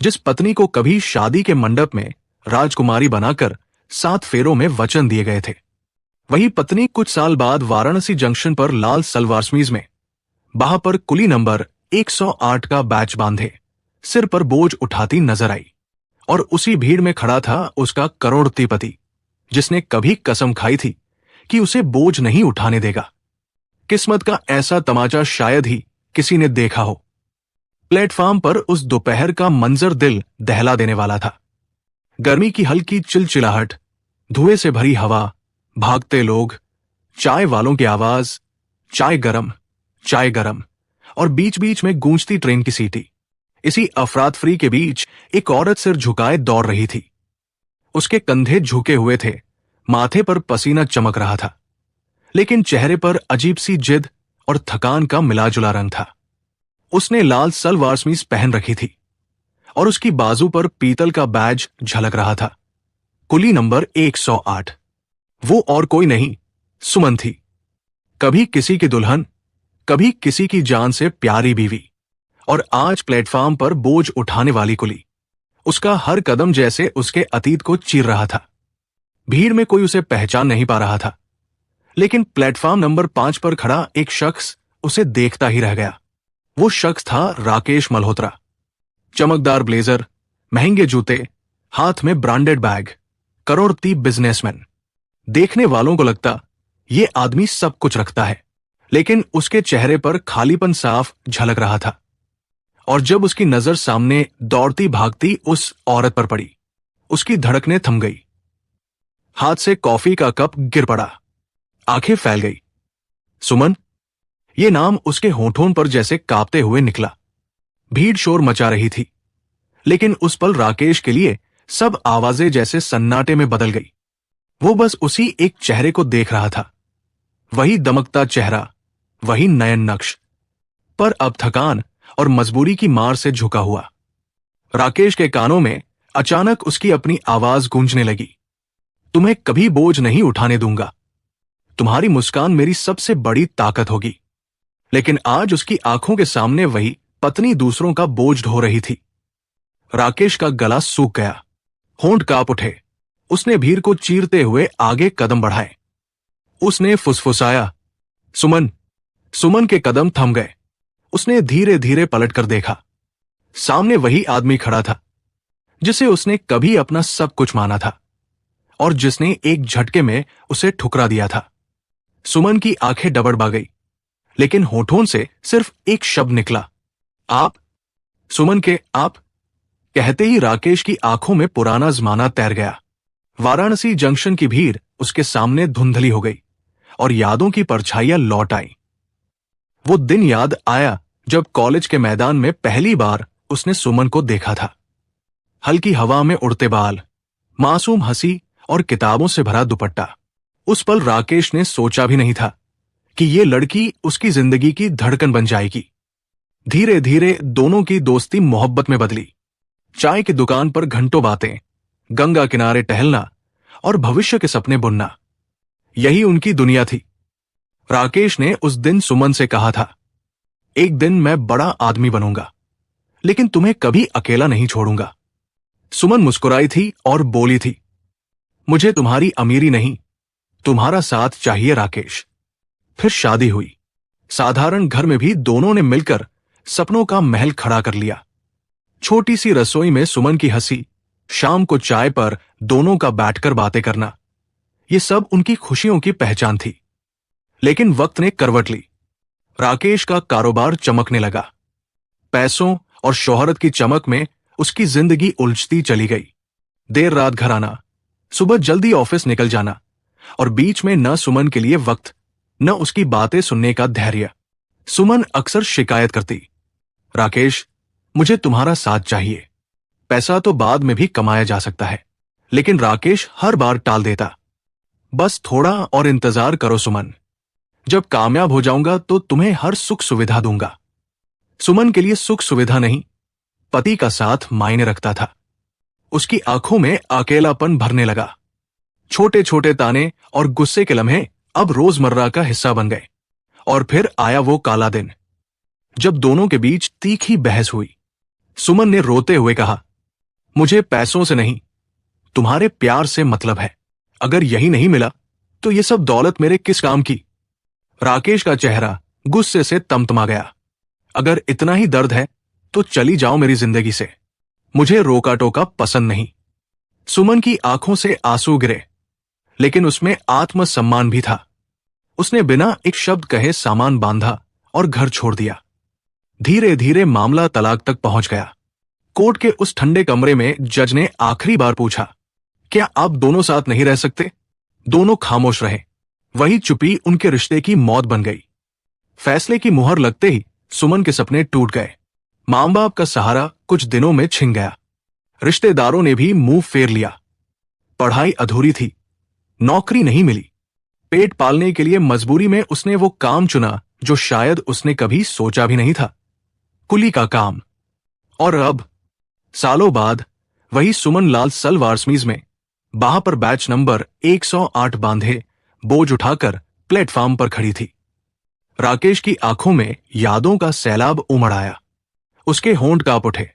जिस पत्नी को कभी शादी के मंडप में राजकुमारी बनाकर 7 फेरों में वचन दिए गए थे, वही पत्नी कुछ साल बाद वाराणसी जंक्शन पर लाल सलवार कमीज में बाह पर कुली नंबर 108 का बैच बांधे सिर पर बोझ उठाती नजर आई। और उसी भीड़ में खड़ा था उसका करोड़पति पति, जिसने कभी कसम खाई थी कि उसे बोझ नहीं उठाने देगा। किस्मत का ऐसा तमाचा शायद ही किसी ने देखा हो। प्लेटफॉर्म पर उस दोपहर का मंजर दिल दहला देने वाला था। गर्मी की हल्की चिलचिलाहट, धुएं से भरी हवा, भागते लोग, चाय वालों की आवाज, चाय गरम, और बीच बीच में गूंजती ट्रेन की सीटी। इसी अफरातफरी के बीच एक औरत सिर झुकाए दौड़ रही थी। उसके कंधे झुके हुए थे, माथे पर पसीना चमक रहा था, लेकिन चेहरे पर अजीब सी जिद और थकान का मिलाजुला रंग था। उसने लाल सलवार कमीज पहन रखी थी और उसकी बाजू पर पीतल का बैज झलक रहा था, कुली नंबर 108। वो और कोई नहीं, सुमन थी। कभी किसी की दुल्हन, कभी किसी की जान से प्यारी बीवी, और आज प्लेटफॉर्म पर बोझ उठाने वाली कुली। उसका हर कदम जैसे उसके अतीत को चीर रहा था। भीड़ में कोई उसे पहचान नहीं पा रहा था, लेकिन प्लेटफॉर्म नंबर 5 पर खड़ा एक शख्स उसे देखता ही रह गया। वो शख्स था राकेश मल्होत्रा। चमकदार ब्लेजर, महंगे जूते, हाथ में ब्रांडेड बैग, करोड़पति बिजनेसमैन। देखने वालों को लगता ये आदमी सब कुछ रखता है, लेकिन उसके चेहरे पर खालीपन साफ झलक रहा था। और जब उसकी नजर सामने दौड़ती भागती उस औरत पर पड़ी, उसकी धड़कनें थम गई। हाथ से कॉफी का कप गिर पड़ा, आंखें फैल गई। सुमन, ये नाम उसके होठों पर जैसे कांपते हुए निकला। भीड़ शोर मचा रही थी, लेकिन उस पल राकेश के लिए सब आवाजें जैसे सन्नाटे में बदल गई। वो बस उसी एक चेहरे को देख रहा था, वही दमकता चेहरा, वही नयन नक्श, पर अब थकान और मजबूरी की मार से झुका हुआ। राकेश के कानों में अचानक उसकी अपनी आवाज गूंजने लगी, तुम्हें कभी बोझ नहीं उठाने दूंगा। तुम्हारी मुस्कान मेरी सबसे बड़ी ताकत होगी। लेकिन आज उसकी आंखों के सामने वही पत्नी दूसरों का बोझ ढो रही थी। राकेश का गला सूख गया, होंठ कांप उठे। उसने भीड़ को चीरते हुए आगे कदम बढ़ाए। उसने फुसफुसाया, सुमन। सुमन के कदम थम गए। उसने धीरे धीरे पलटकर देखा। सामने वही आदमी खड़ा था जिसे उसने कभी अपना सब कुछ माना था और जिसने एक झटके में उसे ठुकरा दिया था। सुमन की आंखें डबडबा गई, लेकिन होठों से सिर्फ एक शब्द निकला, आप। सुमन के आप कहते ही राकेश की आंखों में पुराना जमाना तैर गया। वाराणसी जंक्शन की भीड़ उसके सामने धुंधली हो गई और यादों की परछाइयां लौट आई। वो दिन याद आया जब कॉलेज के मैदान में पहली बार उसने सुमन को देखा था। हल्की हवा में उड़ते बाल, मासूम हंसी और किताबों से भरा दुपट्टा। उस पल राकेश ने सोचा भी नहीं था कि ये लड़की उसकी जिंदगी की धड़कन बन जाएगी। धीरे धीरे दोनों की दोस्ती मोहब्बत में बदली। चाय की दुकान पर घंटों बातें, गंगा किनारे टहलना और भविष्य के सपने बुनना, यही उनकी दुनिया थी। राकेश ने उस दिन सुमन से कहा था, एक दिन मैं बड़ा आदमी बनूंगा, लेकिन तुम्हें कभी अकेला नहीं छोड़ूंगा। सुमन मुस्कुराई थी और बोली थी, मुझे तुम्हारी अमीरी नहीं, तुम्हारा साथ चाहिए राकेश। फिर शादी हुई। साधारण घर में भी दोनों ने मिलकर सपनों का महल खड़ा कर लिया। छोटी सी रसोई में सुमन की हंसी, शाम को चाय पर दोनों का बैठकर बातें करना, ये सब उनकी खुशियों की पहचान थी। लेकिन वक्त ने करवट ली। राकेश का कारोबार चमकने लगा। पैसों और शोहरत की चमक में उसकी जिंदगी उलझती चली गई। देर रात घर आना, सुबह जल्दी ऑफिस निकल जाना, और बीच में न सुमन के लिए वक्त, न उसकी बातें सुनने का धैर्य। सुमन अक्सर शिकायत करती, राकेश, मुझे तुम्हारा साथ चाहिए। पैसा तो बाद में भी कमाया जा सकता है। लेकिन राकेश हर बार टाल देता, बस थोड़ा और इंतजार करो सुमन, जब कामयाब हो जाऊंगा तो तुम्हें हर सुख सुविधा दूंगा। सुमन के लिए सुख सुविधा नहीं, पति का साथ मायने रखता था। उसकी आंखों में अकेलापन भरने लगा। छोटे छोटे ताने और गुस्से के लम्हे अब रोजमर्रा का हिस्सा बन गए। और फिर आया वो काला दिन, जब दोनों के बीच तीखी बहस हुई। सुमन ने रोते हुए कहा, मुझे पैसों से नहीं, तुम्हारे प्यार से मतलब है। अगर यही नहीं मिला तो ये सब दौलत मेरे किस काम की? राकेश का चेहरा गुस्से से तमतमा गया। अगर इतना ही दर्द है तो चली जाओ मेरी जिंदगी से, मुझे रोका टोका पसंद नहीं। सुमन की आंखों से आंसू गिरे, लेकिन उसमें आत्मसम्मान भी था। उसने बिना एक शब्द कहे सामान बांधा और घर छोड़ दिया। धीरे धीरे मामला तलाक तक पहुंच गया। कोर्ट के उस ठंडे कमरे में जज ने आखिरी बार पूछा, क्या आप दोनों साथ नहीं रह सकते? दोनों खामोश रहे। वही चुप्पी उनके रिश्ते की मौत बन गई। फैसले की मुहर लगते ही सुमन के सपने टूट गए। मां बाप का सहारा कुछ दिनों में छिन गया। रिश्तेदारों ने भी मुंह फेर लिया। पढ़ाई अधूरी थी, नौकरी नहीं मिली। पेट पालने के लिए मजबूरी में उसने वो काम चुना जो शायद उसने कभी सोचा भी नहीं था, कुली का काम। और अब सालों बाद वही सुमन लाल सलवार समीज में बाह पर बैच नंबर 108 बांधे बोझ उठाकर प्लेटफॉर्म पर खड़ी थी। राकेश की आंखों में यादों का सैलाब उमड़ आया। उसके होंठ कांप उठे।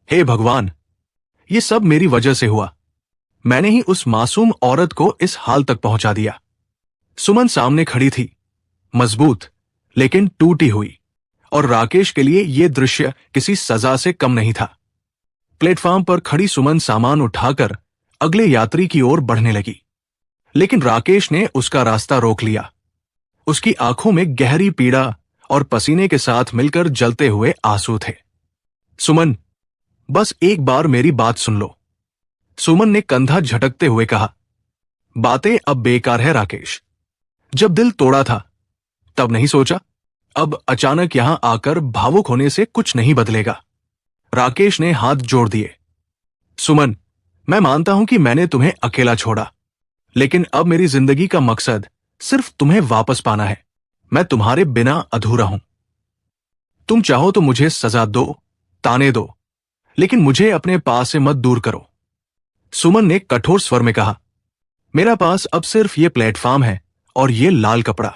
हे भगवान, ये सब मेरी वजह से हुआ। मैंने ही उस मासूम औरत को इस हाल तक पहुंचा दिया। सुमन सामने खड़ी थी, मजबूत लेकिन टूटी हुई, और राकेश के लिए यह दृश्य किसी सजा से कम नहीं था। प्लेटफॉर्म पर खड़ी सुमन सामान उठाकर अगले यात्री की ओर बढ़ने लगी, लेकिन राकेश ने उसका रास्ता रोक लिया। उसकी आंखों में गहरी पीड़ा और पसीने के साथ मिलकर जलते हुए आंसू थे। सुमन, बस एक बार मेरी बात सुन लो। सुमन ने कंधा झटकते हुए कहा। बातें अब बेकार है राकेश। जब दिल तोड़ा था तब नहीं सोचा, अब अचानक यहां आकर भावुक होने से कुछ नहीं बदलेगा। राकेश ने हाथ जोड़ दिए। सुमन, मैं मानता हूं कि मैंने तुम्हें अकेला छोड़ा, लेकिन अब मेरी जिंदगी का मकसद सिर्फ तुम्हें वापस पाना है। मैं तुम्हारे बिना अधूरा हूं। तुम चाहो तो मुझे सजा दो, ताने दो, लेकिन मुझे अपने पास से मत दूर करो। सुमन ने कठोर स्वर में कहा। मेरा पास अब सिर्फ ये प्लेटफॉर्म है और ये लाल कपड़ा।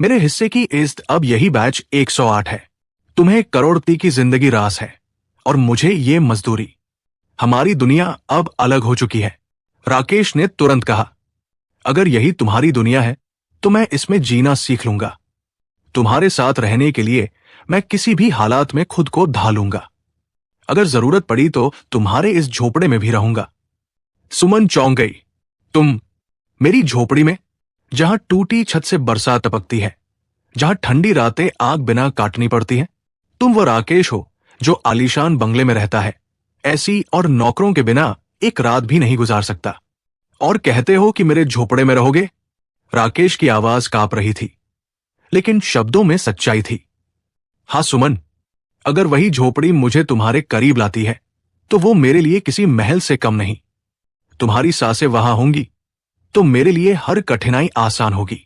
मेरे हिस्से की इज्जत अब यही बैच 108 है। तुम्हें करोड़पति की जिंदगी रास है और मुझे ये मजदूरी। हमारी दुनिया अब अलग हो चुकी है। राकेश ने तुरंत कहा, अगर यही तुम्हारी दुनिया है तो मैं इसमें जीना सीख लूंगा। तुम्हारे साथ रहने के लिए मैं किसी भी हालात में खुद को ढालूंगा। अगर जरूरत पड़ी तो तुम्हारे इस झोपड़े में भी रहूंगा। सुमन चौंक गई। तुम मेरी झोपड़ी में, जहां टूटी छत से बरसात टपकती है, जहां ठंडी रातें आग बिना काटनी पड़ती हैं? तुम वो राकेश हो जो आलीशान बंगले में रहता है, ऐसी और नौकरों के बिना एक रात भी नहीं गुजार सकता, और कहते हो कि मेरे झोपड़े में रहोगे? राकेश की आवाज कांप रही थी, लेकिन शब्दों में सच्चाई थी। हाँ सुमन, अगर वही झोपड़ी मुझे तुम्हारे करीब लाती है तो वो मेरे लिए किसी महल से कम नहीं। तुम्हारी सांसें वहां होंगी तो मेरे लिए हर कठिनाई आसान होगी।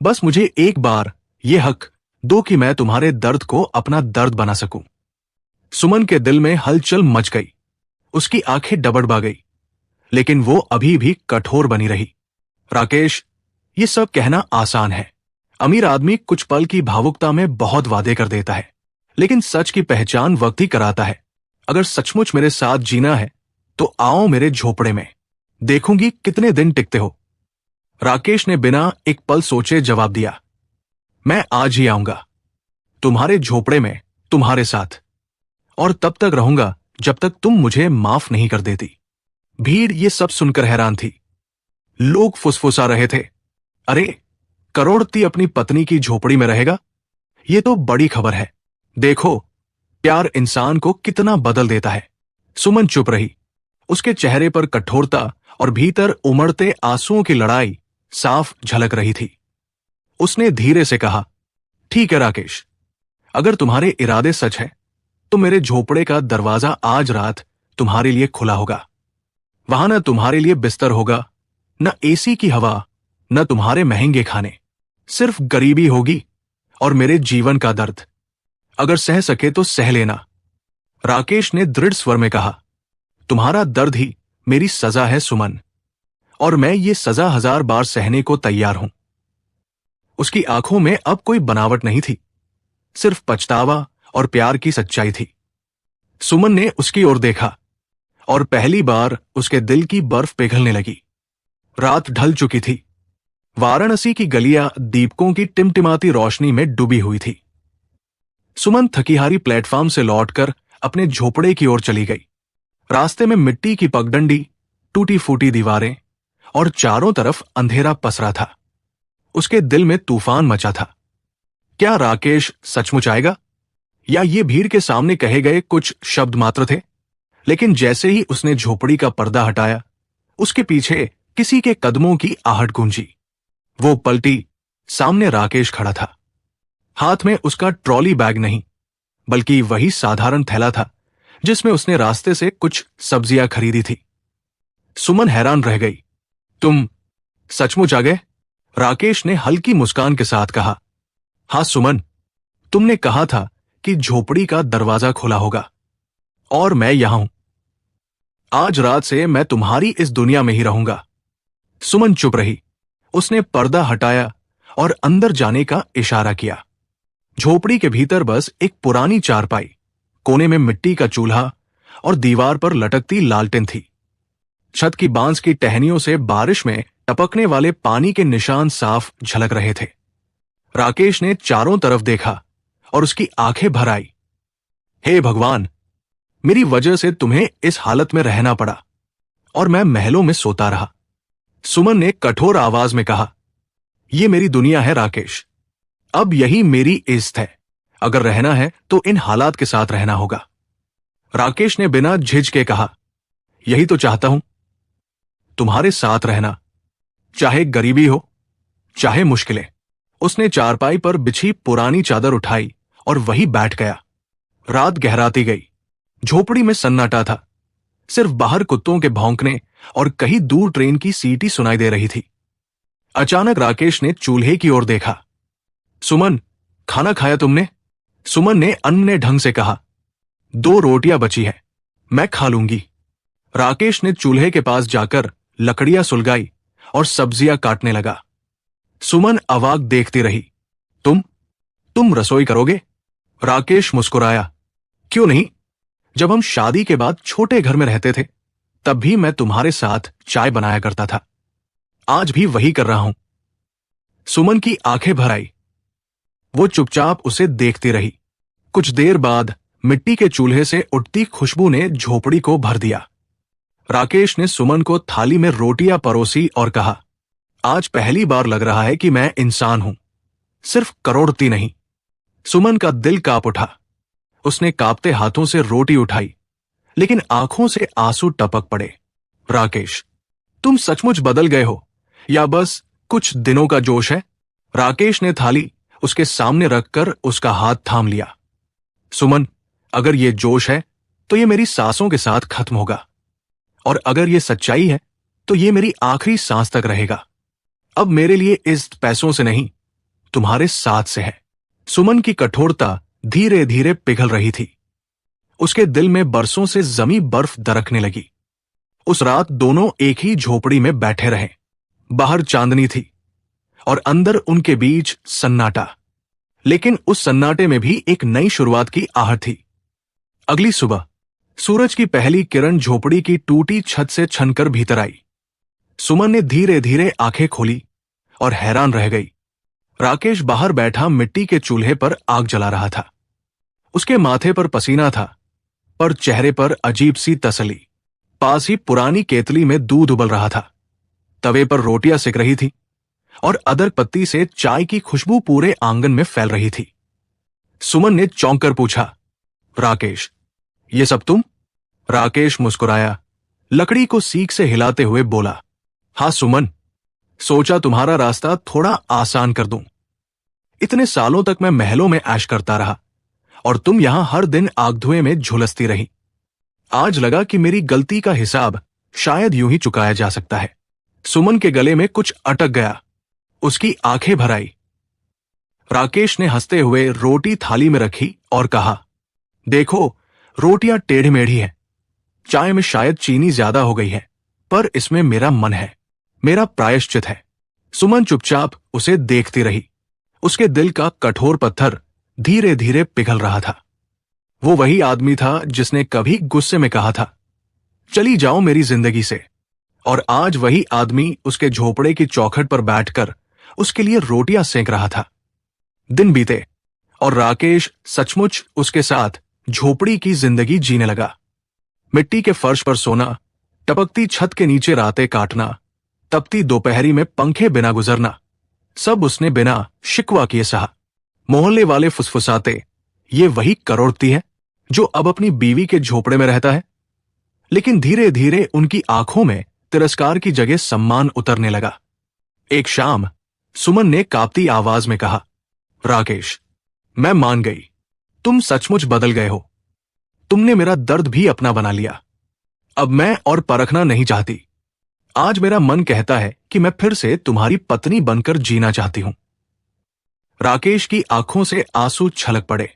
बस मुझे एक बार ये हक दो कि मैं तुम्हारे दर्द को अपना दर्द बना सकूं। सुमन के दिल में हलचल मच गई। उसकी आंखें डबडबा गई, लेकिन वो अभी भी कठोर बनी रही। राकेश, ये सब कहना आसान है। अमीर आदमी कुछ पल की भावुकता में बहुत वादे कर देता है, लेकिन सच की पहचान वक्त ही कराता है। अगर सचमुच मेरे साथ जीना है तो आओ मेरे झोपड़े में, देखूंगी कितने दिन टिकते हो। राकेश ने बिना एक पल सोचे जवाब दिया। मैं आज ही आऊंगा, तुम्हारे झोपड़े में, तुम्हारे साथ, और तब तक रहूंगा जब तक तुम मुझे माफ नहीं कर देती। भीड़ ये सब सुनकर हैरान थी। लोग फुसफुसा रहे थे, अरे, करोड़पति अपनी पत्नी की झोपड़ी में रहेगा? ये तो बड़ी खबर है। देखो, प्यार इंसान को कितना बदल देता है। सुमन चुप रही। उसके चेहरे पर कठोरता और भीतर उमड़ते आंसुओं की लड़ाई साफ झलक रही थी। उसने धीरे से कहा, ठीक है राकेश, अगर तुम्हारे इरादे सच है तो मेरे झोपड़े का दरवाजा आज रात तुम्हारे लिए खुला होगा। वहां न तुम्हारे लिए बिस्तर होगा, न एसी की हवा, न तुम्हारे महंगे खाने, सिर्फ गरीबी होगी और मेरे जीवन का दर्द। अगर सह सके तो सह लेना। राकेश ने दृढ़ स्वर में कहा, तुम्हारा दर्द ही मेरी सजा है सुमन, और मैं ये सजा 1000 बार सहने को तैयार हूं। उसकी आंखों में अब कोई बनावट नहीं थी, सिर्फ पछतावा और प्यार की सच्चाई थी। सुमन ने उसकी ओर देखा और पहली बार उसके दिल की बर्फ पिघलने लगी। रात ढल चुकी थी। वाराणसी की गलियां दीपकों की टिमटिमाती रोशनी में डूबी हुई थी। सुमन थकीहारी प्लेटफॉर्म से लौटकर अपने झोपड़े की ओर चली गई। रास्ते में मिट्टी की पगडंडी, टूटी फूटी दीवारें और चारों तरफ अंधेरा पसरा था। उसके दिल में तूफान मचा था। क्या राकेश सचमुच आएगा, या ये भीड़ के सामने कहे गए कुछ शब्द मात्र थे? लेकिन जैसे ही उसने झोपड़ी का पर्दा हटाया, उसके पीछे किसी के कदमों की आहट गूंजी। वो पलटी, सामने राकेश खड़ा था। हाथ में उसका ट्रॉली बैग नहीं, बल्कि वही साधारण थैला था जिसमें उसने रास्ते से कुछ सब्जियां खरीदी थी। सुमन हैरान रह गई। तुम सचमुच आ गए? राकेश ने हल्की मुस्कान के साथ कहा। हाँ सुमन, तुमने कहा था कि झोपड़ी का दरवाजा खुला होगा, और मैं यहां हूं। आज रात से मैं तुम्हारी इस दुनिया में ही रहूंगा। सुमन चुप रही। उसने पर्दा हटाया और अंदर जाने का इशारा किया। झोपड़ी के भीतर बस एक पुरानी चारपाई, कोने में मिट्टी का चूल्हा और दीवार पर लटकती लालटेन थी। छत की बांस की टहनियों से बारिश में टपकने वाले पानी के निशान साफ झलक रहे थे। राकेश ने चारों तरफ देखा और उसकी आंखें भर आई। हे भगवान, मेरी वजह से तुम्हें इस हालत में रहना पड़ा और मैं महलों में सोता रहा। सुमन ने कठोर आवाज में कहा, यह मेरी दुनिया है राकेश। अब यही मेरी इज्जत है। अगर रहना है तो इन हालात के साथ रहना होगा। राकेश ने बिना झिझके कहा, यही तो चाहता हूं, तुम्हारे साथ रहना, चाहे गरीबी हो, चाहे मुश्किलें। उसने चारपाई पर बिछी पुरानी चादर उठाई और वहीं बैठ गया। रात गहराती गई। झोपड़ी में सन्नाटा था। सिर्फ बाहर कुत्तों के भौंकने और कहीं दूर ट्रेन की सीटी सुनाई दे रही थी। अचानक राकेश ने चूल्हे की ओर देखा। सुमन, खाना खाया तुमने? सुमन ने अन्य ढंग से कहा, 2 रोटियां बची है, मैं खा लूंगी। राकेश ने चूल्हे के पास जाकर लकड़ियां सुलगाई और सब्जियां काटने लगा। सुमन अवाक देखती रही। तुम रसोई करोगे? राकेश मुस्कुराया। क्यों नहीं? जब हम शादी के बाद छोटे घर में रहते थे, तब भी मैं तुम्हारे साथ चाय बनाया करता था। आज भी वही कर रहा हूं। सुमन की आंखें भर आई। वो चुपचाप उसे देखती रही। कुछ देर बाद मिट्टी के चूल्हे से उठती खुशबू ने झोपड़ी को भर दिया। राकेश ने सुमन को थाली में रोटियां परोसी और कहा, आज पहली बार लग रहा है कि मैं इंसान हूं, सिर्फ करोड़ती नहीं। सुमन का दिल कांप उठा। उसने कांपते हाथों से रोटी उठाई, लेकिन आंखों से आंसू टपक पड़े। राकेश, तुम सचमुच बदल गए हो, या बस कुछ दिनों का जोश है? राकेश ने थाली उसके सामने रखकर उसका हाथ थाम लिया। सुमन, अगर ये जोश है तो ये मेरी सांसों के साथ खत्म होगा, और अगर ये सच्चाई है तो ये मेरी आखिरी सांस तक रहेगा। अब मेरे लिए इस पैसों से नहीं, तुम्हारे साथ से है। सुमन की कठोरता धीरे धीरे पिघल रही थी। उसके दिल में बरसों से जमी बर्फ दरकने लगी। उस रात दोनों एक ही झोपड़ी में बैठे रहे। बाहर चांदनी थी और अंदर उनके बीच सन्नाटा। लेकिन उस सन्नाटे में भी एक नई शुरुआत की आहट थी। अगली सुबह सूरज की पहली किरण झोपड़ी की टूटी छत से छनकर भीतर आई। सुमन ने धीरे धीरे आंखें खोली और हैरान रह गई। राकेश बाहर बैठा मिट्टी के चूल्हे पर आग जला रहा था। उसके माथे पर पसीना था, पर चेहरे पर अजीब सी तसल्ली। पास ही पुरानी केतली में दूध उबल रहा था। तवे पर रोटियां सिक रही थी और अदरक पत्ती से चाय की खुशबू पूरे आंगन में फैल रही थी। सुमन ने चौंक कर पूछा, राकेश, ये सब तुम? राकेश मुस्कुराया, लकड़ी को सीख से हिलाते हुए बोला, हाँ सुमन, सोचा तुम्हारा रास्ता थोड़ा आसान कर दूं। इतने सालों तक मैं महलों में ऐश करता रहा और तुम यहां हर दिन आग धुएं में झुलसती रही। आज लगा कि मेरी गलती का हिसाब शायद यूं ही चुकाया जा सकता है। सुमन के गले में कुछ अटक गया। उसकी आंखें भर आई। राकेश ने हंसते हुए रोटी थाली में रखी और कहा, देखो, रोटियां टेढ़ी मेढ़ी हैं। चाय में शायद चीनी ज्यादा हो गई है, पर इसमें मेरा मन है, मेरा प्रायश्चित है। सुमन चुपचाप उसे देखती रही। उसके दिल का कठोर पत्थर धीरे धीरे पिघल रहा था। वो वही आदमी था जिसने कभी गुस्से में कहा था, चली जाओ मेरी जिंदगी से। और आज वही आदमी उसके झोपड़े की चौखट पर बैठकर उसके लिए रोटियां सेंक रहा था। दिन बीते और राकेश सचमुच उसके साथ झोपड़ी की जिंदगी जीने लगा। मिट्टी के फर्श पर सोना, टपकती छत के नीचे रातें काटना, तपती दोपहरी में पंखे बिना गुजरना, सब उसने बिना शिकवा किए सहा। मोहल्ले वाले फुसफुसाते, ये वही करोड़पति है जो अब अपनी बीवी के झोपड़े में रहता है। लेकिन धीरे धीरे उनकी आंखों में तिरस्कार की जगह सम्मान उतरने लगा। एक शाम सुमन ने कांपती आवाज में कहा, राकेश, मैं मान गई, तुम सचमुच बदल गए हो। तुमने मेरा दर्द भी अपना बना लिया। अब मैं और परखना नहीं चाहती। आज मेरा मन कहता है कि मैं फिर से तुम्हारी पत्नी बनकर जीना चाहती हूं। राकेश की आंखों से आंसू छलक पड़े।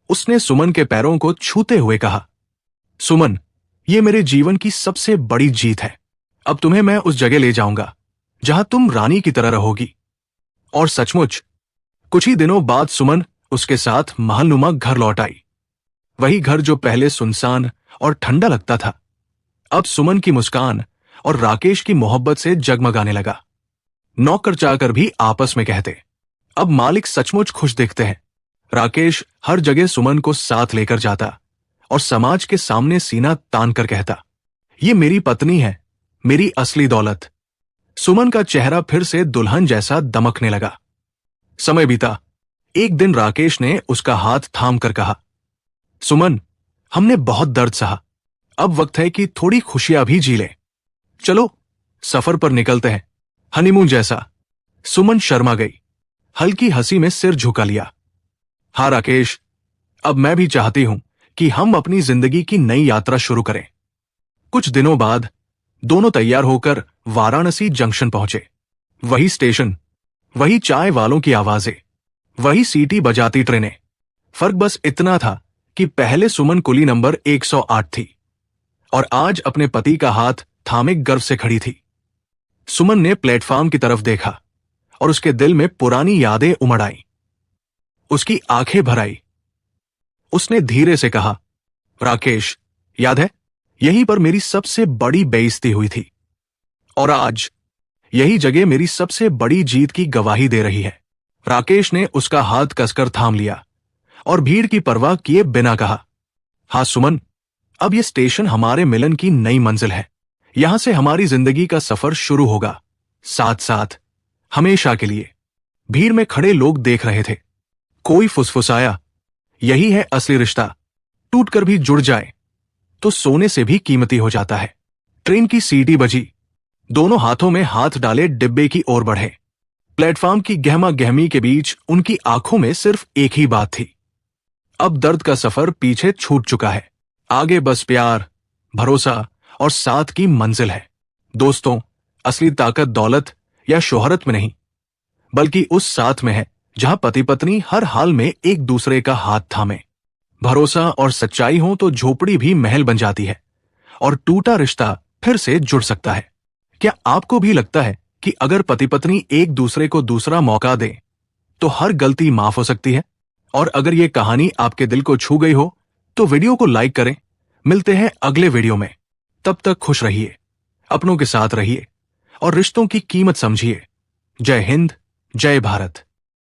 उसने सुमन के पैरों को छूते हुए कहा, सुमन, ये मेरे जीवन की सबसे बड़ी जीत है। अब तुम्हें मैं उस जगह ले जाऊंगा जहां तुम रानी की तरह रहोगी। और सचमुच कुछ ही दिनों बाद सुमन उसके साथ महलनुमा घर लौट आई। वही घर जो पहले सुनसान और ठंडा लगता था, अब सुमन की मुस्कान और राकेश की मोहब्बत से जगमगाने लगा। नौकर चाकर भी आपस में कहते, अब मालिक सचमुच खुश दिखते हैं। राकेश हर जगह सुमन को साथ लेकर जाता और समाज के सामने सीना तान कर कहता, ये मेरी पत्नी है, मेरी असली दौलत। सुमन का चेहरा फिर से दुल्हन जैसा दमकने लगा। समय बीता। एक दिन राकेश ने उसका हाथ थाम कर कहा, सुमन, हमने बहुत दर्द सहा, अब वक्त है कि थोड़ी खुशियां भी जी लें। चलो सफर पर निकलते हैं, हनीमून जैसा। सुमन शर्मा गई, हल्की हंसी में सिर झुका लिया। हाँ राकेश, अब मैं भी चाहती हूं कि हम अपनी जिंदगी की नई यात्रा शुरू करें। कुछ दिनों बाद दोनों तैयार होकर वाराणसी जंक्शन पहुंचे। वही स्टेशन, वही चाय वालों की आवाजें, वही सीटी बजाती ट्रेनें। फर्क बस इतना था कि पहले सुमन कुली नंबर 108 थी और आज अपने पति का हाथ थामे गर्व से खड़ी थी। सुमन ने प्लेटफॉर्म की तरफ देखा और उसके दिल में पुरानी यादें उमड़ आईं। उसकी आंखें भर आई। उसने धीरे से कहा, राकेश, याद है, यहीं पर मेरी सबसे बड़ी बेइज्जती हुई थी और आज यही जगह मेरी सबसे बड़ी जीत की गवाही दे रही है। राकेश ने उसका हाथ कसकर थाम लिया और भीड़ की परवाह किए बिना कहा, हाँ सुमन, अब यह स्टेशन हमारे मिलन की नई मंजिल है। यहां से हमारी जिंदगी का सफर शुरू होगा, साथ साथ, हमेशा के लिए। भीड़ में खड़े लोग देख रहे थे। कोई फुसफुसाया, यही है असली रिश्ता, टूटकर भी जुड़ जाए तो सोने से भी कीमती हो जाता है। ट्रेन की सीटी बजी। दोनों हाथों में हाथ डाले डिब्बे की ओर बढ़े। प्लेटफॉर्म की गहमा गहमी के बीच उनकी आंखों में सिर्फ एक ही बात थी, अब दर्द का सफर पीछे छूट चुका है। आगे बस प्यार, भरोसा और साथ की मंजिल है। दोस्तों, असली ताकत दौलत या शोहरत में नहीं, बल्कि उस साथ में है जहां पति पत्नी हर हाल में एक दूसरे का हाथ थामे। भरोसा और सच्चाई हो तो झोपड़ी भी महल बन जाती है और टूटा रिश्ता फिर से जुड़ सकता है। क्या आपको भी लगता है कि अगर पति पत्नी एक दूसरे को दूसरा मौका दें तो हर गलती माफ हो सकती है? और अगर ये कहानी आपके दिल को छू गई हो तो वीडियो को लाइक करें। मिलते हैं अगले वीडियो में। तब तक खुश रहिए, अपनों के साथ रहिए और रिश्तों की कीमत समझिए। जय हिंद, जय भारत।